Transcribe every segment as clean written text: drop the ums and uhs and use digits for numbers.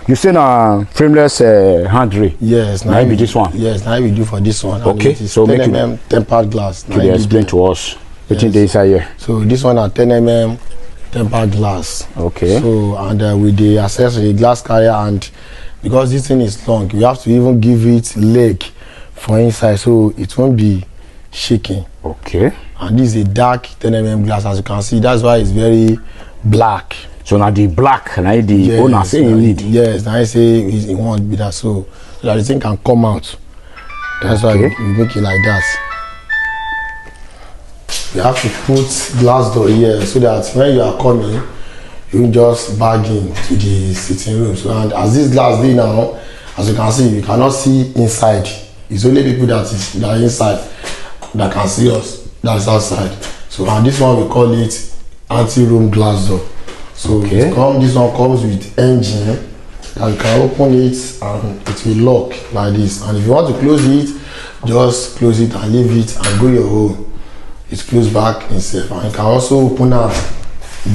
You say frameless handrail. Yes. Now be this one. Yes. Now we do for this one. Okay. So 10 mm tempered glass. Could you explain to us what they inside here? So this one are 10 mm tempered glass. Okay. So and with the accessory glass carrier, and because this thing is long, we have to even give it leg for inside so it won't be shaking. Okay. And this is a dark 10 mm glass, as you can see. That's why it's very black. So now the black, now the owner say you need. Yes, now I say he won't be that, so that the thing can come out. That's why we make it like that. You have to put glass door here so that when you are coming, you just bag in to the sitting room. So and as this glass day now, as you can see, you cannot see inside. It's only people that are inside that can see us. That's outside. So and this one we call it anti-room glass door. So this one comes with engine that you can open it and it will lock like this. And if you want to close it, just close it and leave it and go your own. It's closed back itself. And you can also open and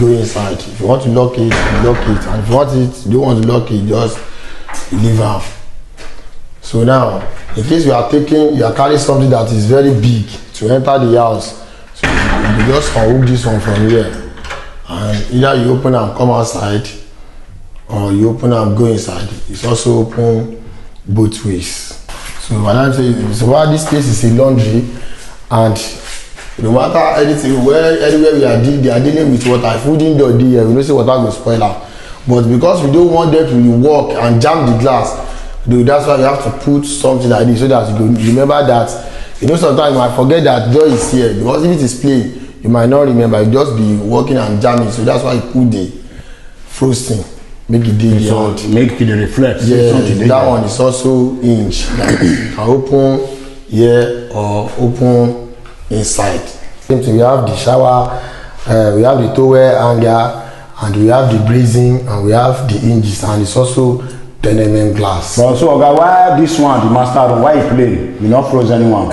go inside. If you want to lock it, you lock it. And if you want it, you don't want to lock it, just leave it. So now, in case you are carrying something that is very big to enter the house, so you just unhook this one from here. And either you open and come outside, or you open and go inside. It's also open both ways. So Madam says, so while this place is a laundry, and no matter anything, anywhere we are dealing, they are dealing with water. If we didn't do it here, we don't say water will spoil out. But because we don't want them to walk and jam the glass, that's why you have to put something like this so that you remember that. You know, sometimes you might forget that door is here, because if it is plain, you might not remember. You just be walking and jamming. So that's why you put the frosting, make it dig so make it reflect. Yeah, that one is also hinge. Like you can open here or open inside. Same thing. We have the shower, we have the towel hanger, and we have the brazing, and we have the hinges, and it's also 10 mm glass. But so why this one, the master room, why you play? You not froze anyone?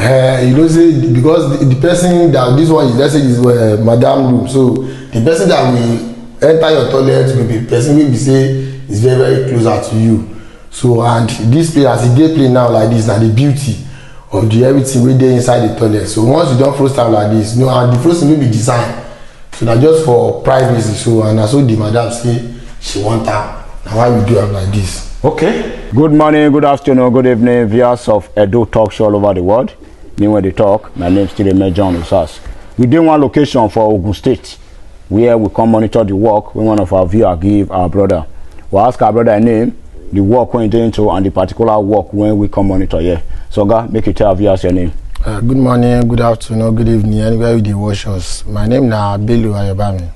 You know, say because the person that this one is, let's say is madam room. So the person that will enter your toilet will be person will be say is very very closer to you. So and this place as a day play now like this, now the beauty of the everything wey dey inside the toilet. So once you don frost am like this, no, and the frosting will be designed so na just for privacy. So and na so the madam say she want am. Na why we do am like this. Okay. Good morning, good afternoon, good evening, viewers of Edo Talk Show all over the world. Me when they talk, my name is still John Usas. We did one location for Ogun State where we come monitor the work when one of our viewers give our brother. We ask our brother name, the work when he into, and the particular work when we come monitor here. So God, make it tell our viewers your name. Good morning, good afternoon, good evening, anywhere with the watch us. My name na Bello Ayobami.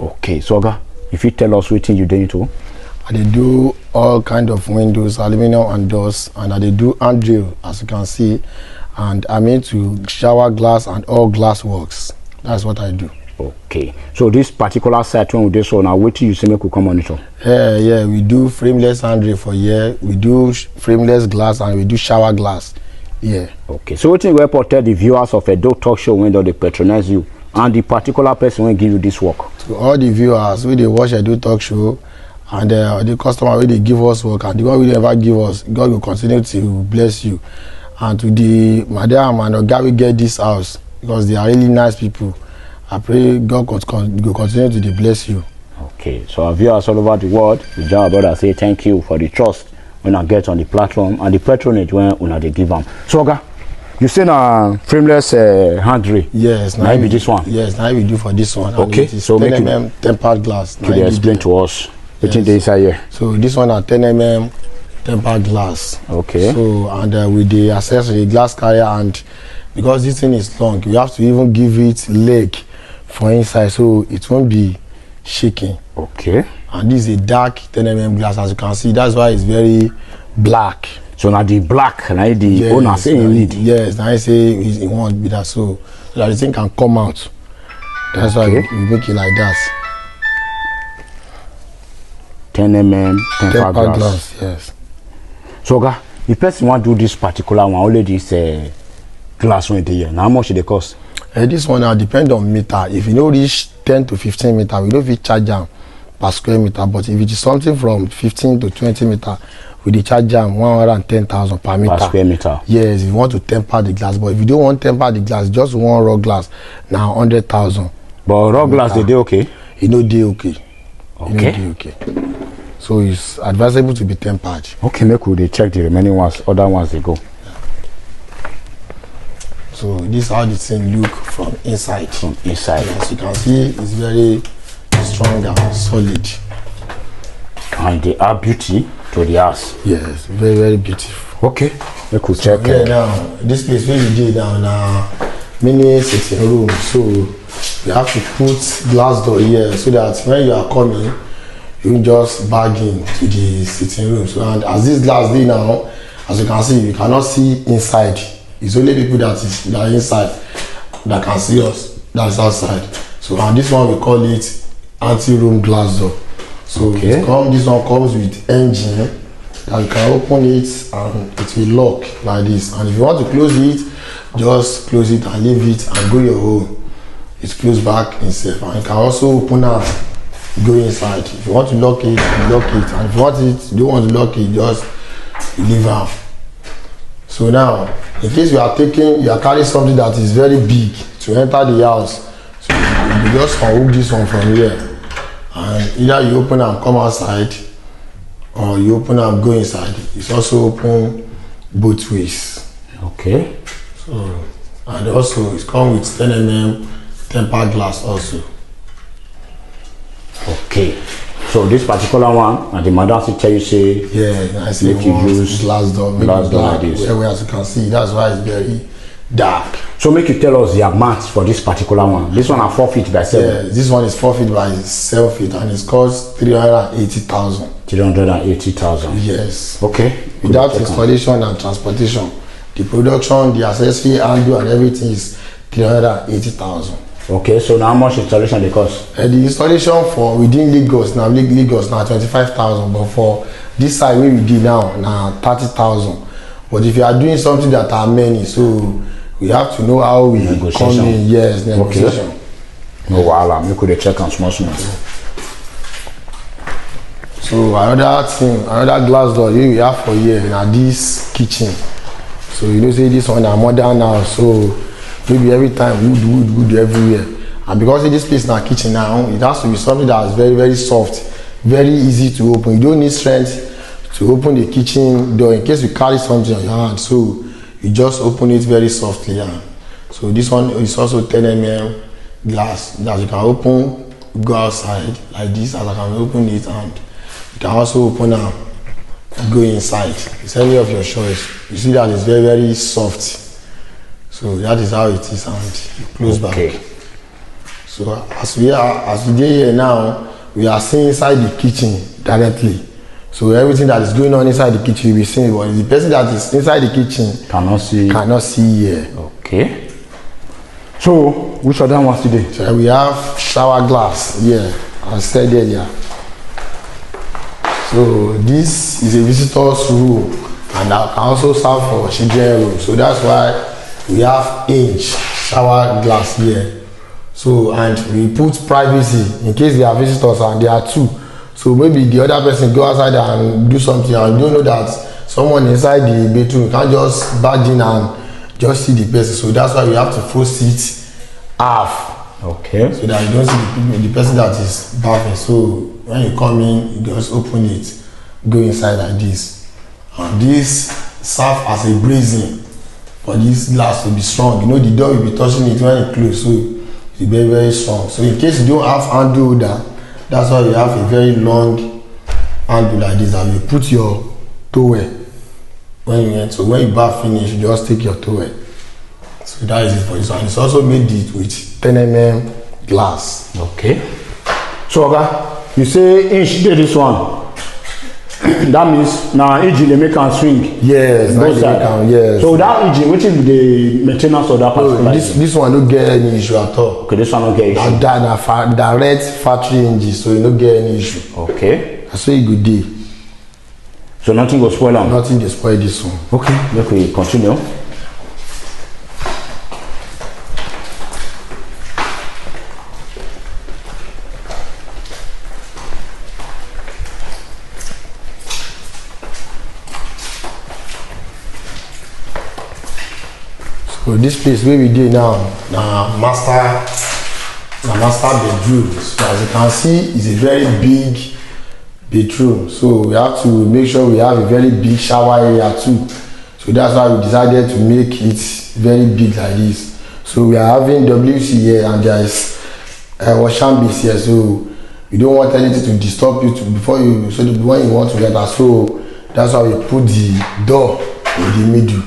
Okay, so God, if you tell us what you doing into. They do all kind of windows, aluminum and doors, and they do handrail, as you can see, and I'm into shower glass and all glass works. That's what I do. Okay, so this particular site when we do so now, what do you say make we come monitor? Yeah, we do frameless handrail for here, we do frameless glass, and we do shower glass. Yeah. Okay, so what you reported the viewers of Edo Talk Show when they patronize you, and the particular person will give you this work? To all the viewers when they watch Edo Talk Show, and the customer wey dey give us work, and the one wey never give us, God will continue to bless you. And to the madam and oga wey get this house, because they are really nice people, I pray God will continue to bless you. Okay, so our viewers all over the world, we just our brother say thank you for the trust when I get on the platform and the patronage when they give them. So oga, you say na frameless handrail. Yes, now be this one. Yes, now we do for this one. Okay, so 10 mm tempered glass. Could you explain to us? Yes. Inside here. So this one are 10 mm tempered glass. Okay. So and with the accessory glass carrier, and because this thing is long, we have to even give it leg for inside so it won't be shaking. Okay. And this is a dark 10 mm glass, as you can see. That's why it's very black. So now the black, now the owner say you need. Yes, now I say he won't be that, so that the thing can come out. That's why we make it like that. 10 mm tempered glass. Yes. So guy, if person want to do this particular one, only this glass one here. Now how much it cost? This one now depend on meter. If you know reach 10 to 15 meter, we don't fit charge them per square meter, but if it is something from 15 to 20 meter, we dey charge am 110,000 per meter. Per square meter. Yes, if you want to temper the glass, but if you don't want temper the glass, just one raw glass, now 100,000. But raw glass they okay? You know they okay. Okay. You know they okay. So it's advisable to be tempered. Okay, make we dey check the remaining ones, other ones they go. So this is how the thing look from inside. From inside. As you can see, it's very strong and solid. And they add beauty to the house. Yes, very, very beautiful. Okay. Make we check. Yeah, now this place where you did down now, mini sitting room. So you have to put glass door here so that when you are coming, you just bag in to the sitting room. So and as this glass day now, as you can see, you cannot see inside. It's only people that are inside that can see us. That's outside. So and this one we call it anti-room glass door. So okay. This one comes with engine. And you can open it and it will lock like this. And if you want to close it, just close it and leave it and go your own. It's closed back itself. And you can also open and go inside. If you want to lock it, you lock it. And if you want it, you don't want to lock it, just leave it. So now, in case you are carrying something that is very big to enter the house, so you just unhook this one from here. And either you open and come outside, or you open and go inside. It's also open both ways. Okay. So and also it comes with 10 mm tempered glass also. Okay. So this particular one, and the madam will tell you say, yeah, I see make you use glass door, make glass it door black. like this. Where as you can see, that's why it's very dark. So make you tell us the amount for this particular one. This one are 4 feet by 7. Yeah, this one is 4 feet by 7 feet and it costs 380,000. 380,000. Yes. Okay. Without installation and transportation, the production, the accessory, handle and everything is 380,000. Okay, so now how much installation they cost? The installation for within Lagos now 25,000, but for this side where we did now 30,000. But if you are doing something that are many, so we have to know how we come in. Yes, negotiation. Okay. No wahala, we could check on small. So another glass door we have for here now this kitchen. So you know say this one are modern now, so maybe every time wood everywhere. And because in this place now kitchen now, it has to be something that is very, very soft, very easy to open. You don't need strength to open the kitchen door in case you carry something on your hand. So you just open it very softly. And so this one is also 10 mm glass that you can open, go outside like this, as I can open it, and you can also open and go inside. It's any of your choice. You see that it's very, very soft. So that is how it is, and you close back. So as we dey here now, we are seeing inside the kitchen directly. So everything that is going on inside the kitchen will be seen, but the person that is inside the kitchen cannot see here. Okay. So which other ones today? So we have shower glass here, as said earlier. So this is a visitor's room, and that can also serve for children's room. So that's why we have inch shower glass here. So and we put privacy in case there are visitors, and there are two. So maybe the other person go outside and do something, and you don't know that someone inside the bedroom. You can't just barge in and just see the person. So that's why we have to force it half. Okay. So that you don't see the person that is bathing. So when you come in, you just open it, go inside like this. And this serve as a bracing for this glass to be strong. You know the door will be touching it when it close, so it's very, very strong. So in case you don't have handle holder, that's why you have a very long handle like this, and you put your towel when you enter. So when you bath finish, you just take your towel. So that is it for this one. It's also made it with 10 mm glass. Okay. So you say inch dey this one. That means now engine they make and swing. Yes, both sides. Yes. So that engine, which is the maintenance of that particular? No, this one don't get any issue at all. Okay, this one don't get issue. That direct factory engine, so you don't get any issue. Okay. That's why you good day. So nothing will spoil them. Nothing will spoil this one. Okay, let we continue. So this place where we dey now, na master bedroom. So as you can see, it's a very big bedroom. So we have to make sure we have a very big shower area too. So that's why we decided to make it very big like this. So we are having WC here, and there is wash hand base here. So we don't want anything to disturb you before you, so when you want to enter. So that's why we put the door in the middle.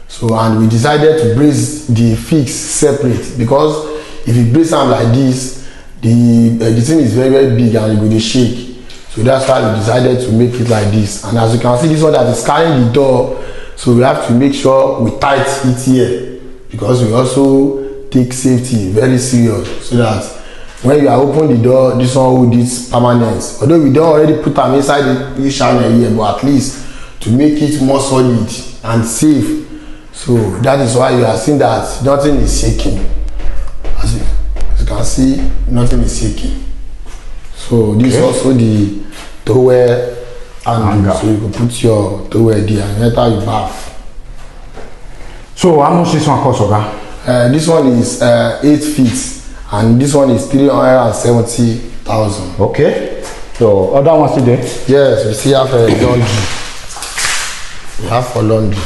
So, and we decided to brace the fix separate, because if you brace them like this, the thing is very, very big and it will shake. So that's why we decided to make it like this. And as you can see, this one that is carrying the door, so we have to make sure we tight it here, because we also take safety very serious, so that when you are open the door, this one will this permanent. Although we don't already put them inside the channel here, but at least to make it more solid and safe. So that is why you are seeing that nothing is shaking. As you can see, nothing is shaking. So this is also the towel hanger. So you can put your towel there and enter your bath. So how much this one cost, Oga? This one is 8 feet, and this one is 370,000. Okay. So other ones today? Yes, we still have a laundry. We have for laundry.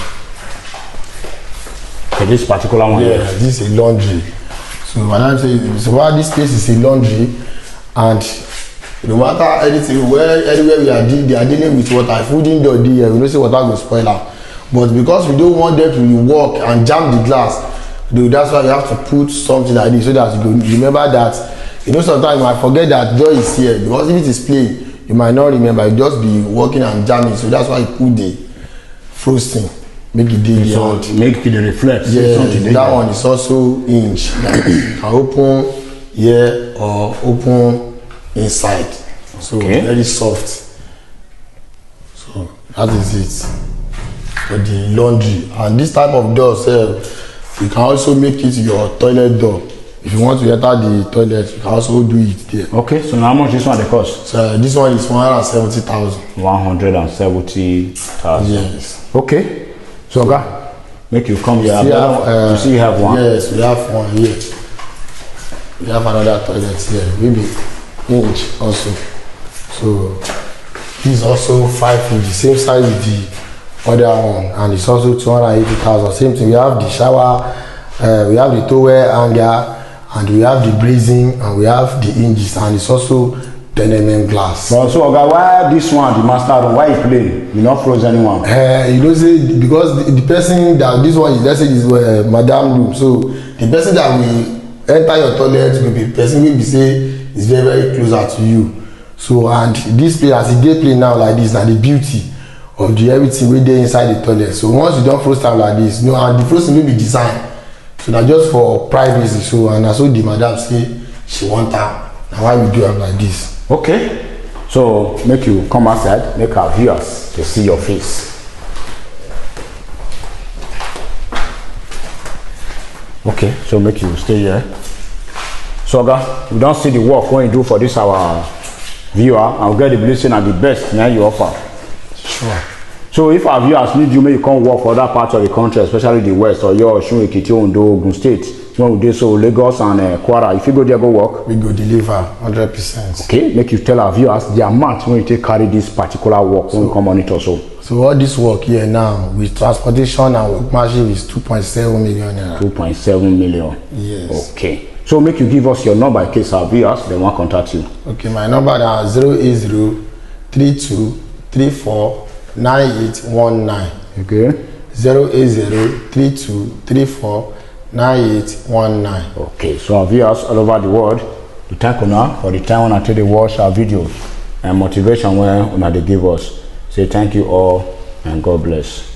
Okay, this particular one. Yeah, this is a laundry. So madam say, so while this place is a laundry, and no matter anything, anywhere we are dealing, they are dealing with water. If we didn't do here, we don't say water will spoil out. But because we don't want them to walk and jam the glass, that's why you have to put something like this, so that you can remember that. You know, sometimes you might forget that door is here, because if it is plain, you might not remember. You just be walking and jamming. So that's why you put the frosting, make it dig so make it reflect. Yeah, that one is also inch. You can open here or open inside. So very soft. So that is it for the laundry. And this type of door, you can also make it your toilet door. If you want to enter the toilet, you can also do it there. Okay, so how much this one they cost? So this one is 170,000. 170,000. Yes. Okay. So Oga, make you come here. You see you have one? Yes, we have one here. We have another toilet here, maybe inch also. So this is also 5 feet, the same size with the other one, and it's also 280,000. Same thing. We have the shower, we have the towel hanger, and we have the brazing, and we have the hinges, and it's also 10 mm glass. But so Oga, why this one, the master room, why you play? You not froze anyone? You know, say because the person that this one is, let's say, is madam room. So the person that will enter your toilet will be the person will be say is very, very closer to you. So, and this place, as e dey play now like this, na the beauty of the everything wey dey inside the toilet. So once you don frost am like this, you know, and the frosting no be design, so na just for privacy. So, and na so the madam say she want am, na why we do am like this. Okay, so make you come outside, make our viewers to see your face. Okay, so make you stay here. So Oga, we don see the work wey you do for this our viewer, and we get the blessing and the best na you offer. Sure. So if our viewers need you, may you come work for other parts of the country, especially the west, or your Osun, Ekiti, Ondo, Ogun State. When we do so, Lagos and Kwara, if you go there, go work. We go deliver 100%. Okay, make you tell our viewers the amount when you take carry this particular work when you come monitor. So all this work here now with transportation and workmanship is 2.7 million naira. 2.7 million. Yes. Okay. So make you give us your number in case our viewers they want to contact you. Okay, my number is 08032349819. Okay. 08032349819. Okay, so our viewers all over the world, we thank you now for the time when they watch our videos and motivation when they give us. Say thank you all and God bless.